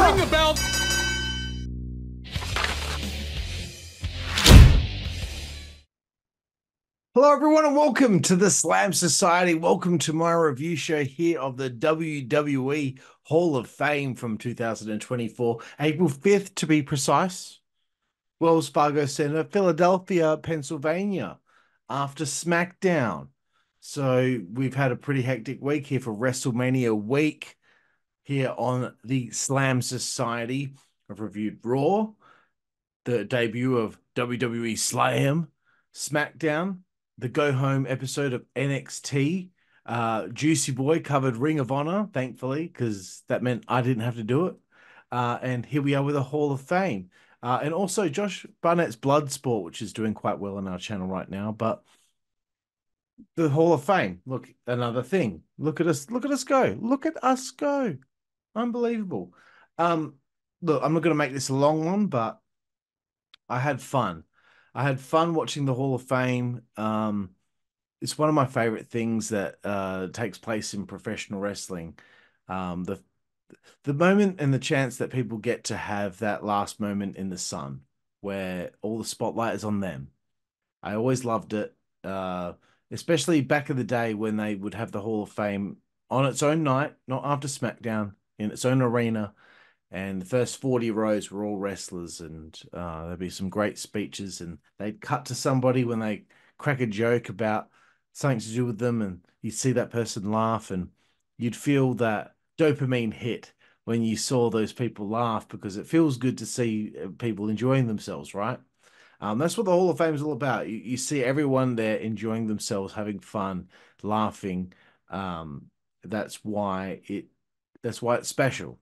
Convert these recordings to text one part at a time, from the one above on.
Ring the bell. Hello, everyone, and welcome to the Slam Society. Welcome to my review show here of the WWE Hall of Fame from 2024, April 5th to be precise. Wells Fargo Center, Philadelphia, Pennsylvania, after SmackDown. So we've had a pretty hectic week here for WrestleMania week here on the Slam Society. I've reviewed Raw, the debut of WWE Slam, SmackDown, the go home episode of NXT. Jooseyboy covered Ring of Honor, thankfully, because that meant I didn't have to do it. And here we are with a Hall of Fame. And also Josh Barnett's Bloodsport, which is doing quite well on our channel right now. But the Hall of Fame, look, another thing. Look at us go. Look at us go. Unbelievable. Look, I'm not going to make this a long one, but I had fun. I had fun watching the Hall of Fame. It's one of my favorite things that takes place in professional wrestling. The moment and the chance that people get to have that last moment in the sun where all the spotlight is on them. I always loved it, especially back in the day when they would have the Hall of Fame on its own night, not after SmackDown, in its own arena, and the first 40 rows were all wrestlers, and there'd be some great speeches, and they'd cut to somebody when they crack a joke about something to do with them, and you'd see that person laugh, and you'd feel that dopamine hit when you saw those people laugh, because it feels good to see people enjoying themselves, right? That's what the Hall of Fame is all about. You see everyone there enjoying themselves, having fun, laughing. Um, that's why it that's why it's special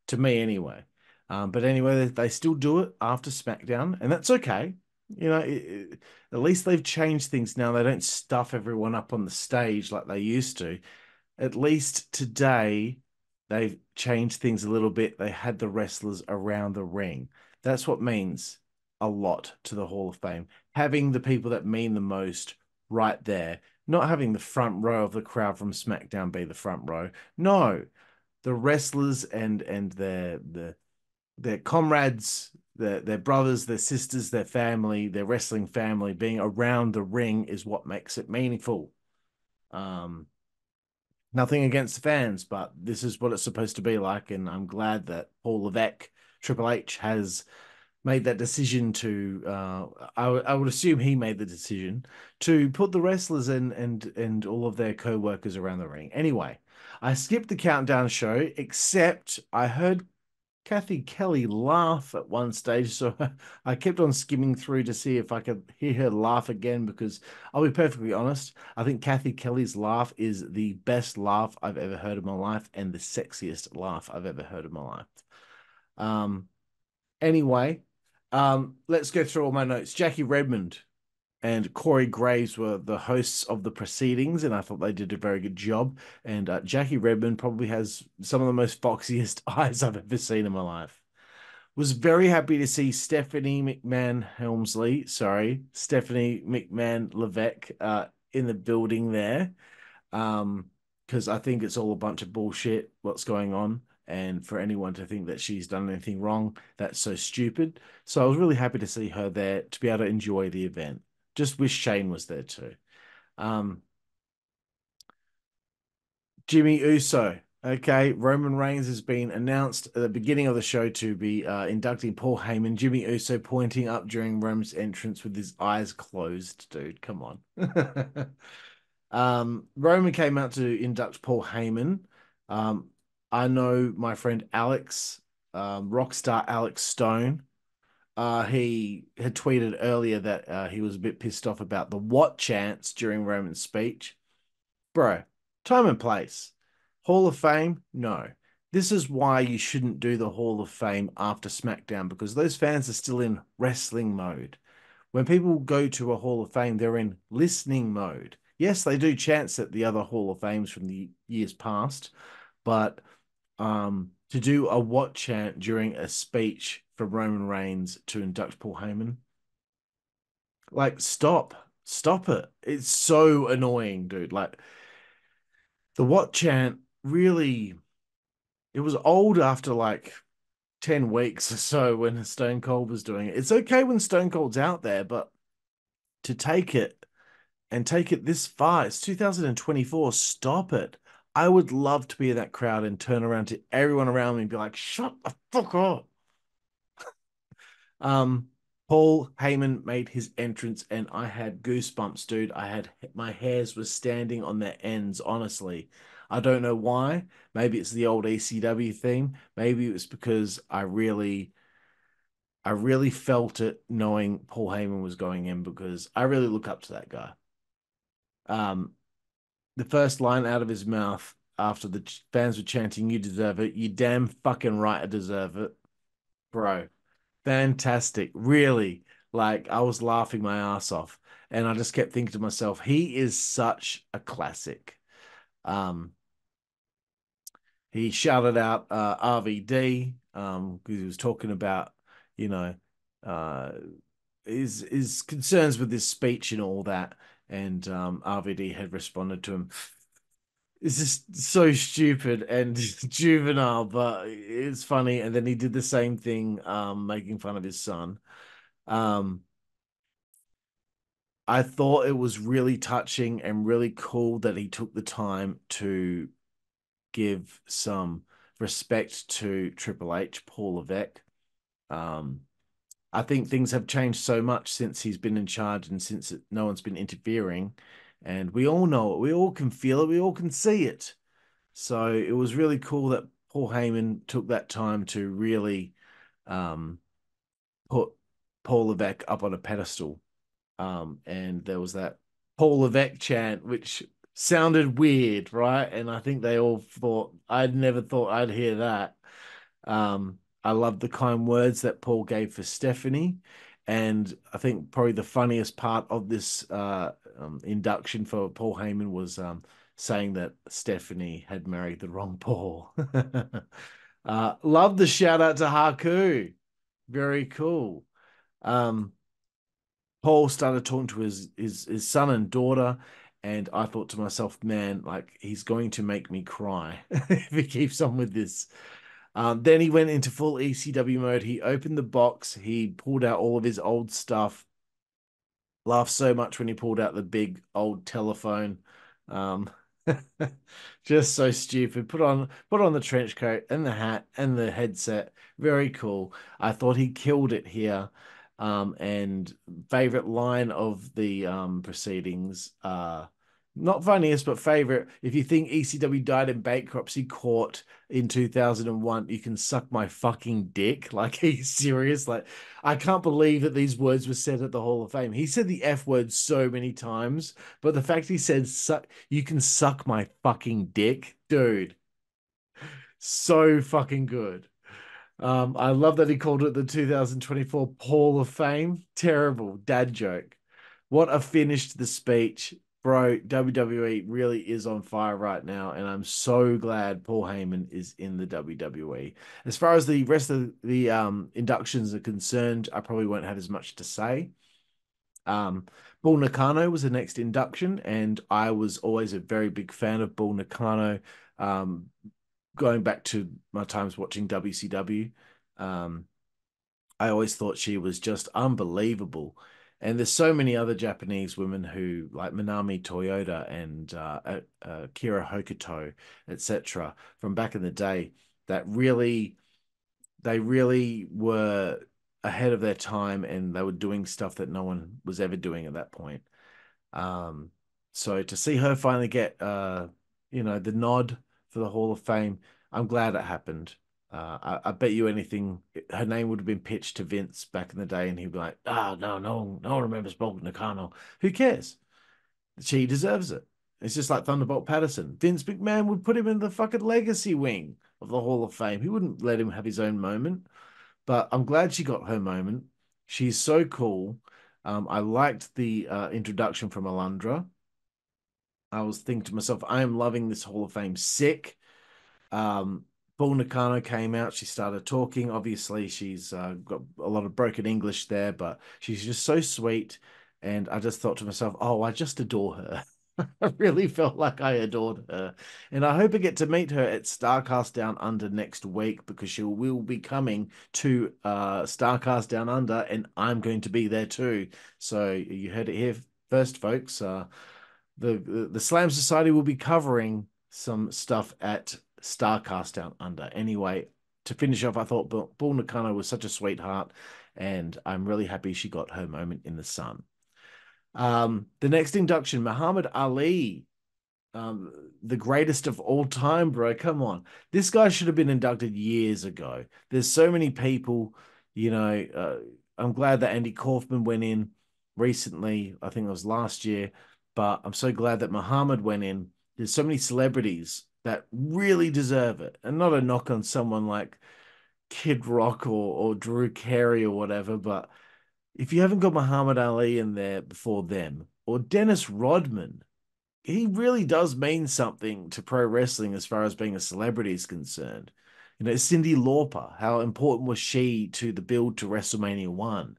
to me anyway. But anyway, they still do it after SmackDown, and that's okay. At least they've changed things now. They don't stuff everyone up on the stage like they used to. At least today, they've changed things a little bit. They had the wrestlers around the ring. That's what means a lot to the Hall of Fame. Having the people that mean the most right there, not having the front row of the crowd from SmackDown be the front row. No, the wrestlers and their comrades, their brothers, their sisters, their family, their wrestling family being around the ring is what makes it meaningful. Um, Nothing against the fans, but this is what it's supposed to be like, and I'm glad that Paul Levesque, Triple H, has made that decision to. I would assume he made the decision to put the wrestlers and all of their co-workers around the ring. Anyway, I skipped the countdown show, except I heard Kathy Kelly laugh at one stage, so I kept on skimming through to see if I could hear her laugh again, because I'll be perfectly honest, I think Kathy Kelly's laugh is the best laugh I've ever heard in my life and the sexiest laugh I've ever heard in my life. Um, anyway, let's go through all my notes. Jackie Redmond and Corey Graves were the hosts of the proceedings, and I thought they did a very good job. And Jackie Redmond probably has some of the most foxiest eyes I've ever seen in my life. Was very happy to see Stephanie McMahon Helmsley, sorry, Stephanie McMahon Levesque in the building there. Because I think it's all a bunch of bullshit what's going on. And for anyone to think that she's done anything wrong, that's so stupid. So I was really happy to see her there to be able to enjoy the event. Just wish Shane was there too. Um, Jimmy Uso. Okay, Roman Reigns has been announced at the beginning of the show to be inducting Paul Heyman. Jimmy Uso pointing up during Roman's entrance with his eyes closed. Dude, come on. Roman came out to induct Paul Heyman. Um, I know my friend Alex, Rockstar Alex Stone. He had tweeted earlier that he was a bit pissed off about the what chants during Roman's speech. Bro, time and place. Hall of Fame? No. This is why you shouldn't do the Hall of Fame after SmackDown, because those fans are still in wrestling mode. When people go to a Hall of Fame, they're in listening mode. Yes, they do chants at the other Hall of Fames from the years past, but to do a what chant during a speech from Roman Reigns to induct Paul Heyman, like stop it. It's so annoying, dude. Like the what chant really, it was old after like 10 weeks or so when Stone Cold was doing it. It's okay when Stone Cold's out there, but to take it and take it this far, it's 2024. Stop it. I would love to be in that crowd and turn around to everyone around me and be like, shut the fuck up. Um, Paul Heyman made his entrance and I had goosebumps, dude. I had my hairs were standing on their ends, honestly. I don't know why. Maybe it's the old ECW theme. Maybe it was because I really felt it knowing Paul Heyman was going in because I really look up to that guy. Um, the first line out of his mouth after the fans were chanting, "You deserve it. You damn fucking right, I deserve it." Bro, fantastic. Really, like I was laughing my ass off. And I just kept thinking to myself, he is such a classic. Um, he shouted out RVD because he was talking about, you know, uh, his concerns with his speech and all that. And RVD had responded to him. It's just so stupid and juvenile, but it's funny. And then he did the same thing, making fun of his son. Um, I thought it was really touching and really cool that he took the time to give some respect to Triple H, Paul Levesque. Um, I think things have changed so much since he's been in charge and since no one's been interfering. And we all know it. We all can feel it. We all can see it. So it was really cool that Paul Heyman took that time to really um, put Paul Levesque up on a pedestal. And there was that Paul Levesque chant, which sounded weird, right? And I think they all thought, I'd never thought I'd hear that. I love the kind words that Paul gave for Stephanie. And I think probably the funniest part of this induction for Paul Heyman was saying that Stephanie had married the wrong Paul. Love the shout out to Haku. Very cool. Um, Paul started talking to his son and daughter, and I thought to myself, man, like he's going to make me cry if he keeps on with this. Then he went into full ECW mode. He opened the box. He pulled out all of his old stuff. Laughed so much when he pulled out the big old telephone. Um, just so stupid. Put on the trench coat and the hat and the headset. Very cool. I thought he killed it here. And favorite line of the proceedings. Not funniest, but favorite. If you think ECW died in bankruptcy court in 2001, you can suck my fucking dick. Like, he's serious. Like, I can't believe that these words were said at the Hall of Fame. He said the F word so many times, but the fact he said, you can suck my fucking dick, dude, so fucking good. I love that he called it the 2024 Hall of Fame. Terrible dad joke. What a finish to the speech. Bro, WWE really is on fire right now, and I'm so glad Paul Heyman is in the WWE. As far as the rest of the inductions are concerned, I probably won't have as much to say. Um, Bull Nakano was the next induction, and I was always a very big fan of Bull Nakano. Um, Going back to my times watching WCW, um, I always thought she was just unbelievable. And there's so many other Japanese women who, like Manami Toyota and Kira Hokuto, etc., from back in the day, that they really were ahead of their time, and they were doing stuff that no one was ever doing at that point. Um, so to see her finally get the nod for the Hall of Fame, I'm glad it happened. I bet you anything her name would have been pitched to Vince back in the day, and he'd be like, "Ah, no, no one remembers Bolt Nakano. Who cares? She deserves it." It's just like Thunderbolt Patterson. Vince McMahon would put him in the fucking legacy wing of the Hall of Fame. He wouldn't let him have his own moment. But I'm glad she got her moment. She's so cool. I liked the introduction from Alundra. I was thinking to myself, I am loving this Hall of Fame sick. Um, Bull Nakano came out. She started talking. Obviously, she's got a lot of broken English there, but she's just so sweet. And I just thought to myself, oh, I just adore her. I really felt like I adored her. And I hope I get to meet her at Starcast Down Under next week because she will be coming to Starcast Down Under and I'm going to be there too. So you heard it here first, folks. The Slam Society will be covering some stuff at Starcast Down Under. Anyway, to finish off, I thought Bull Nakano was such a sweetheart, and I'm really happy she got her moment in the sun. The next induction, Muhammad Ali, the greatest of all time, bro. Come on. This guy should have been inducted years ago. There's so many people, you know. I'm glad that Andy Kaufman went in recently. I think it was last year, but I'm so glad that Muhammad went in. There's so many celebrities that really deserve it, and not a knock on someone like Kid Rock or Drew Carey or whatever, but if you haven't got Muhammad Ali in there before them, or Dennis Rodman, he really does mean something to pro wrestling as far as being a celebrity is concerned. You know, Cyndi Lauper, how important was she to the build to WrestleMania 1?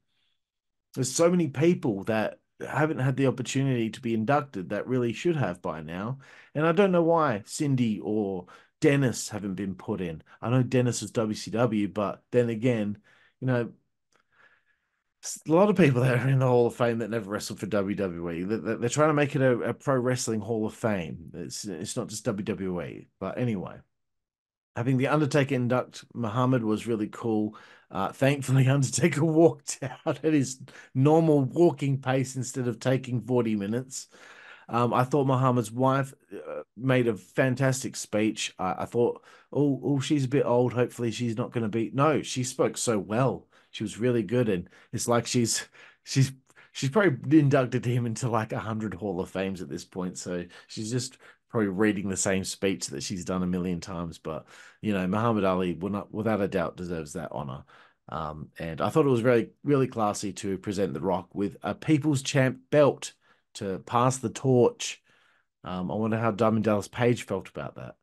There's so many people that haven't had the opportunity to be inducted that really should have by now. And I don't know why Cindy or Dennis haven't been put in. I know Dennis was WCW, but then again, you know, a lot of people that are in the Hall of Fame that never wrestled for WWE. They're trying to make it a pro wrestling Hall of Fame. It's not just WWE. But anyway, having the Undertaker induct Muhammad was really cool. Thankfully, Undertaker walked out at his normal walking pace instead of taking 40 minutes. I thought Muhammad's wife made a fantastic speech. I thought, oh, she's a bit old. Hopefully, she's not going to be. No, she spoke so well. She was really good, and it's like she's she's probably inducted him into like 100 Hall of Fames at this point. So she's just probably reading the same speech that she's done a million times. But you know, Muhammad Ali will not, without a doubt, deserves that honor. And I thought it was really classy to present The Rock with a People's Champ belt to pass the torch. I wonder how Diamond Dallas Page felt about that.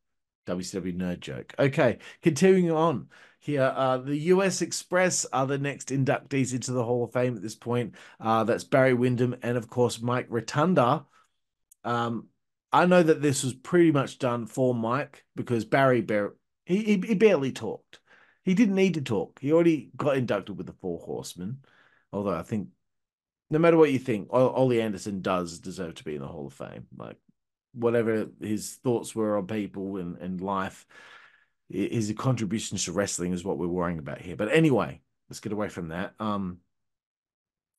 WCW nerd joke. Okay, continuing on here. The US Express are the next inductees into the Hall of Fame at this point. That's Barry Windham and, of course, Mike Rotunda. Um, I know that this was pretty much done for Mike because he barely talked. He didn't need to talk. He already got inducted with the Four Horsemen. Although I think no matter what you think, Ollie Anderson does deserve to be in the Hall of Fame. Like whatever his thoughts were on people and life, his contributions to wrestling is what we're worrying about here. But anyway, let's get away from that.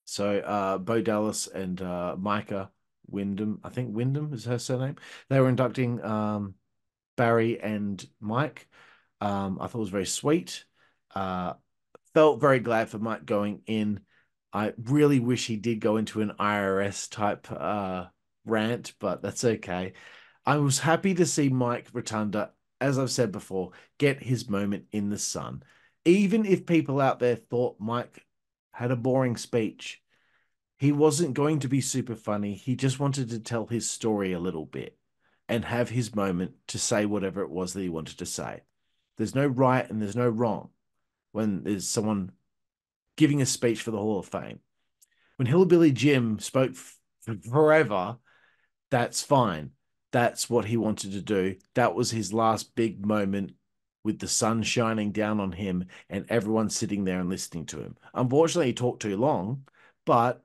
So Bo Dallas and Micah Wyndham, I think Wyndham is her surname. They were inducting Barry and Mike. I thought it was very sweet. Uh, Felt very glad for Mike going in. I really wish he did go into an IRS type rant, but that's okay. I was happy to see Mike Rotunda, as I've said before, get his moment in the sun. Even if people out there thought Mike had a boring speech, he wasn't going to be super funny. He just wanted to tell his story a little bit and have his moment to say whatever it was that he wanted to say. There's no right and there's no wrong when there's someone giving a speech for the Hall of Fame. When Hillbilly Jim spoke forever, that's fine. That's what he wanted to do. That was his last big moment with the sun shining down on him and everyone sitting there and listening to him. Unfortunately, he talked too long, but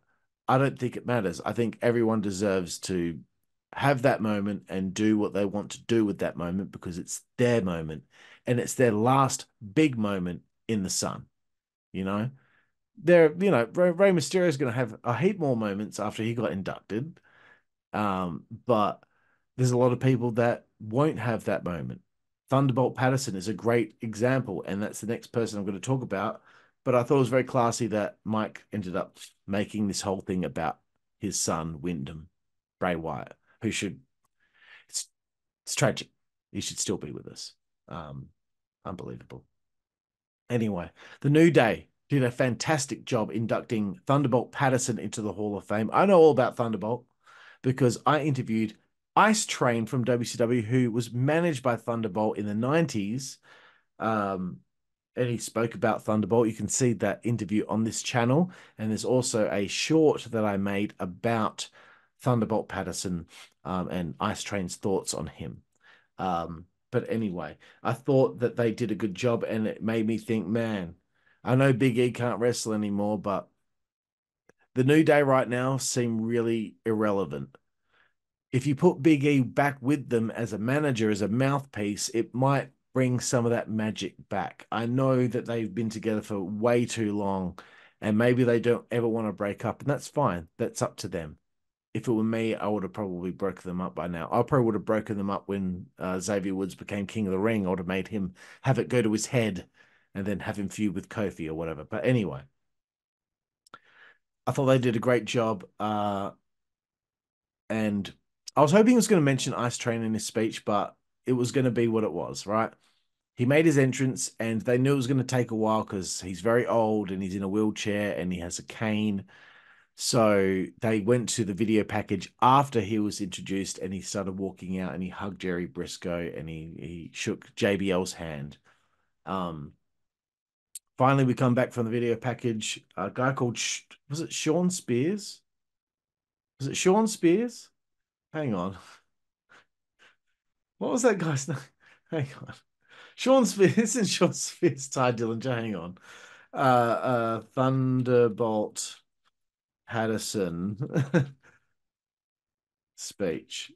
I don't think it matters. I think everyone deserves to have that moment and do what they want to do with that moment because it's their moment and it's their last big moment in the sun, you know? Rey Mysterio is going to have a heap more moments after he got inducted. But there's a lot of people that won't have that moment. Thunderbolt Patterson is a great example, and that's the next person I'm going to talk about. But I thought it was very classy that Mike ended up making this whole thing about his son, Wyndham, Bray Wyatt, who should, it's, it's tragic. He should still be with us. Unbelievable. Anyway, the New Day did a fantastic job inducting Thunderbolt Patterson into the Hall of Fame. I know all about Thunderbolt because I interviewed Ice Train from WCW, who was managed by Thunderbolt in the 90s. And he spoke about Thunderbolt. You can see that interview on this channel. And there's also a short that I made about Thunderbolt Patterson and Ice Train's thoughts on him. But anyway, I thought that they did a good job, and it made me think, man, I know Big E can't wrestle anymore, but the New Day right now seem really irrelevant. If you put Big E back with them as a manager, as a mouthpiece, it might bring some of that magic back. I know that they've been together for way too long, and maybe they don't ever want to break up, and that's fine. That's up to them. If it were me, I would have probably broken them up by now. I probably would have broken them up when Xavier Woods became King of the Ring. I would have made him have it go to his head and then have him feud with Kofi or whatever. But anyway, I thought they did a great job. And I was hoping he was going to mention Ice Train in his speech, but it was going to be what it was, right? He made his entrance, and they knew it was going to take a while because he's very old and he's in a wheelchair and he has a cane. So they went to the video package after he was introduced, and he started walking out and he hugged Jerry Briscoe and he shook JBL's hand. Um, Finally, we come back from the video package. A guy called, was it Sean Spears? Was it Sean Spears? Hang on. What was that guy's name? Hang on. Sean Spears. Isn't Sean Spears Ty Dillinger? Hang on. Thunderbolt Patterson speech.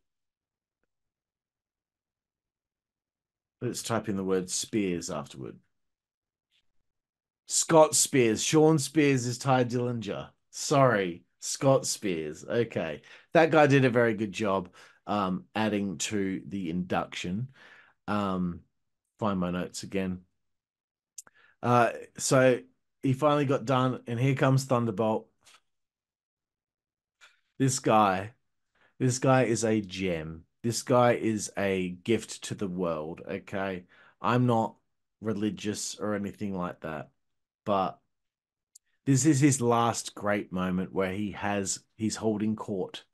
Let's type in the word Spears afterward. Scott Spears. Sean Spears is Ty Dillinger. Sorry, Scott Spears. Okay. That guy did a very good job adding to the induction. Find my notes again. So he finally got done, and here comes Thunderbolt. This guy, this guy is a gem. This guy is a gift to the world. Okay. I'm not religious or anything like that, but this is his last great moment where he's holding court.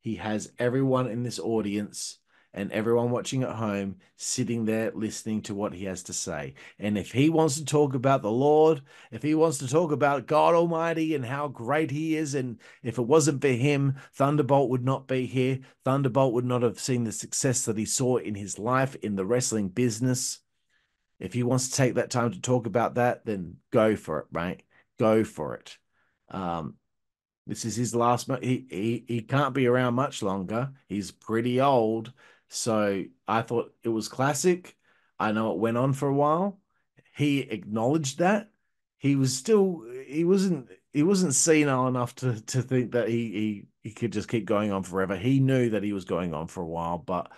He has everyone in this audience and everyone watching at home sitting there listening to what he has to say. And if he wants to talk about the Lord, if he wants to talk about God Almighty and how great he is, and if it wasn't for him, Thunderbolt would not be here. Thunderbolt would not have seen the success that he saw in his life in the wrestling business. If he wants to take that time to talk about that, then go for it, mate. Go for it. Um, this is his last. He can't be around much longer. He's pretty old. So I thought it was classic. I know it went on for a while. He acknowledged that. He wasn't senile enough to think that he could just keep going on forever. He knew that he was going on for a while, but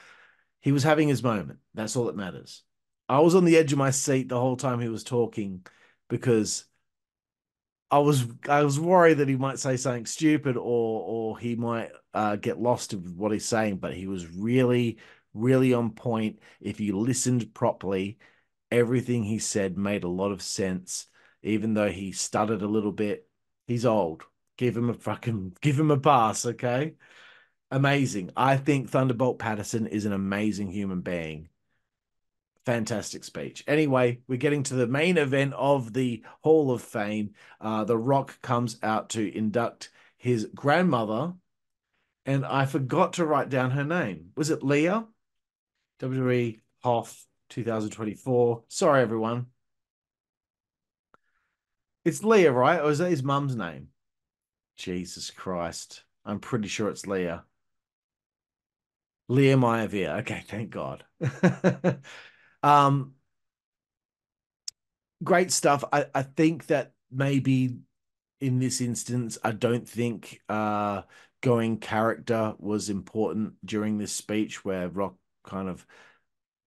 he was having his moment. That's all that matters. I was on the edge of my seat the whole time he was talking because I was worried that he might say something stupid or he might get lost in what he's saying, but he was really, really on point. If you listened properly, everything he said made a lot of sense, even though he stuttered a little bit. He's old. Give him a pass, okay? Amazing. I think Thunderbolt Patterson is an amazing human being. Fantastic speech. Anyway, we're getting to the main event of the Hall of Fame. The Rock comes out to induct his grandmother, and I forgot to write down her name. Was it Leah? WWE Hoff 2024. Sorry, everyone. It's Leah, right? Or is that his mum's name? Jesus Christ. I'm pretty sure it's Leah. Leah Maivia. Okay, thank God. um, Great stuff. I think that maybe in this instance, I don't think going character was important during this speech where Rock kind of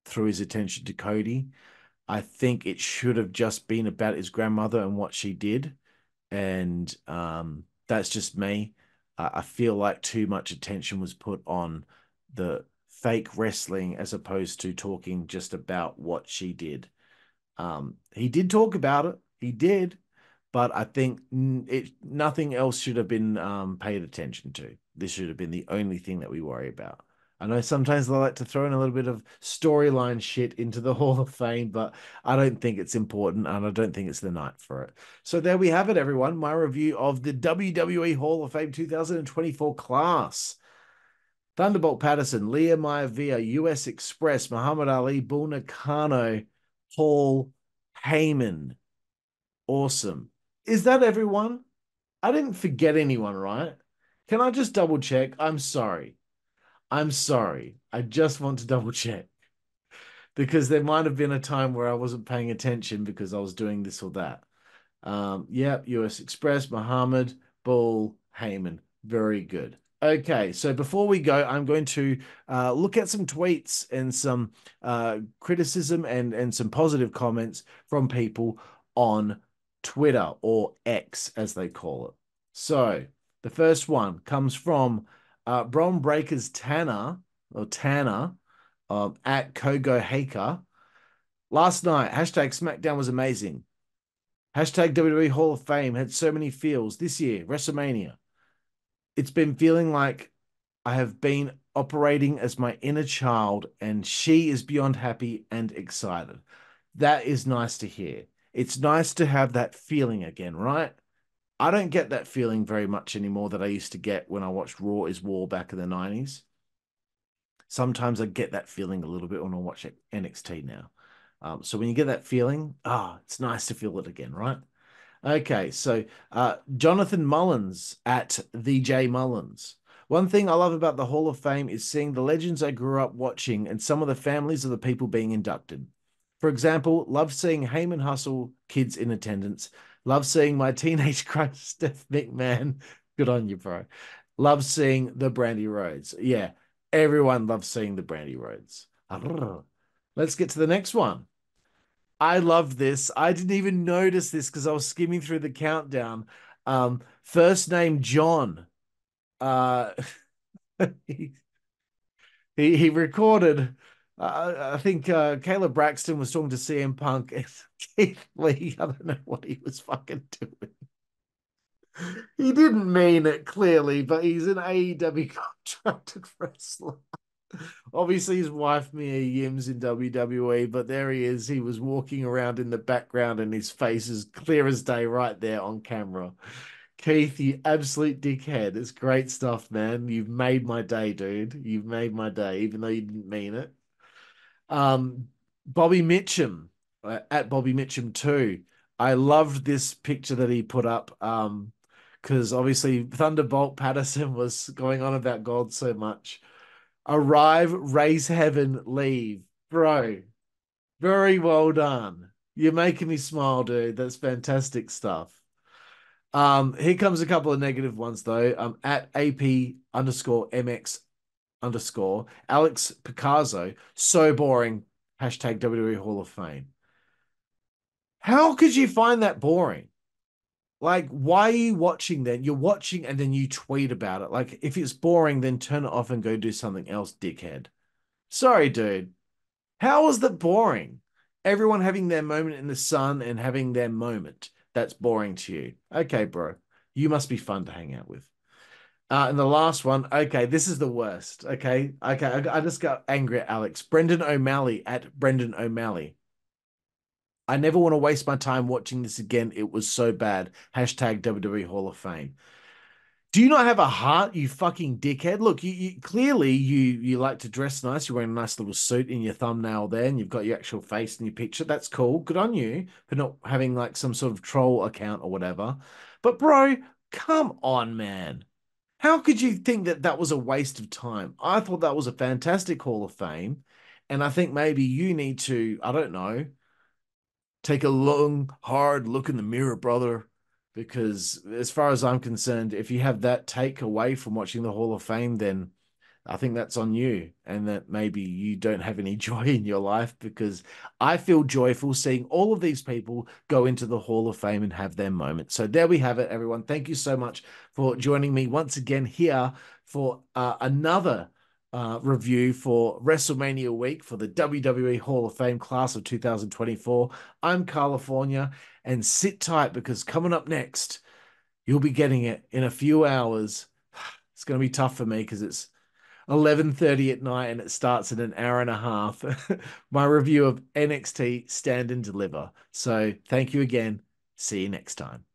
threw his attention to Cody. I think it should have just been about his grandmother and what she did. And that's just me. I feel like too much attention was put on the fake wrestling as opposed to talking just about what she did. He did talk about it. He did, but I think nothing else should have been paid attention to. This should have been the only thing that we worry about. I know sometimes they like to throw in a little bit of storyline shit into the Hall of Fame, but I don't think it's important, and I don't think it's the night for it. So there we have it, everyone. My review of the WWE Hall of Fame 2024 class. Thunderbolt Patterson, Leah Maivia, US Express, Muhammad Ali, Bull Nakano, Paul Heyman. Awesome. Is that everyone? I didn't forget anyone, right? Can I just double check? I'm sorry. I'm sorry. I just want to double check because there might have been a time where I wasn't paying attention because I was doing this or that. Yep, US Express, Muhammad, Bull, Heyman. Very good. Okay, so before we go, I'm going to look at some tweets and some criticism and some positive comments from people on Twitter or X, as they call it. So the first one comes from Bron Breakers Tanner or Tanner at Kogo Haker. Last night, hashtag SmackDown was amazing. Hashtag WWE Hall of Fame had so many feels this year, WrestleMania. It's been feeling like I have been operating as my inner child, and she is beyond happy and excited. That is nice to hear. It's nice to have that feeling again, right? I don't get that feeling very much anymore that I used to get when I watched Raw is War back in the 90s. Sometimes I get that feeling a little bit when I watch NXT now. So when you get that feeling, it's nice to feel it again, right? Okay, so Jonathan Mullins at the J Mullins. One thing I love about the Hall of Fame is seeing the legends I grew up watching and some of the families of the people being inducted. For example, love seeing Heyman Hustle kids in attendance. Love seeing my teenage crush, Steph McMahon. Good on you, bro. Love seeing the Brandy Rhodes. Yeah, everyone loves seeing the Brandy Rhodes. Let's get to the next one. I love this. I didn't even notice this because I was skimming through the countdown. First name John. Uh, he, he recorded. I think Caleb Braxton was talking to CM Punk and Keith Lee. I don't know what he was fucking doing. He didn't mean it clearly, but he's an AEW contracted wrestler. Obviously, his wife Mia Yim's in WWE, but there he is. He was walking around in the background, and his face is clear as day right there on camera. Keith, you absolute dickhead. It's great stuff, man. You've made my day, dude. You've made my day, even though you didn't mean it. Um, Bobby Mitchum at Bobby Mitchum too. I loved this picture that he put up. Because obviously Thunderbolt Patterson was going on about God so much. Arrive, raise heaven, leave. Bro, very well done. You're making me smile, dude. That's fantastic stuff. Here comes a couple of negative ones though. At AP underscore MX underscore Alex Picasso. So boring. Hashtag WWE Hall of Fame. How could you find that boring? Like, why are you watching then? You're watching and then you tweet about it. Like, if it's boring, then turn it off and go do something else, dickhead. Sorry, dude. How is that boring? Everyone having their moment in the sun and having their moment. That's boring to you. Okay, bro. You must be fun to hang out with. And the last one, okay, this is the worst. Okay, I just got angry at Alex. Brendan O'Malley at Brendan O'Malley. I never want to waste my time watching this again. It was so bad. Hashtag WWE Hall of Fame. Do you not have a heart, you fucking dickhead? Look, you clearly you like to dress nice. You're wearing a nice little suit in your thumbnail there, and you've got your actual face in your picture. That's cool. Good on you for not having like some sort of troll account or whatever. But bro, come on, man. How could you think that that was a waste of time? I thought that was a fantastic Hall of Fame, and I think maybe you need to, I don't know, take a long, hard look in the mirror, brother. Because as far as I'm concerned, if you have that take away from watching the Hall of Fame, then I think that's on you, and that maybe you don't have any joy in your life because I feel joyful seeing all of these people go into the Hall of Fame and have their moment. So there we have it, everyone. Thank you so much for joining me once again here for another review for WrestleMania week for the WWE Hall of Fame class of 2024. I'm Karlifornia, and sit tight because coming up next, you'll be getting it in a few hours. It's going to be tough for me because it's 11:30 at night and it starts in an hour and a half. My review of NXT Stand and Deliver. So thank you again. See you next time.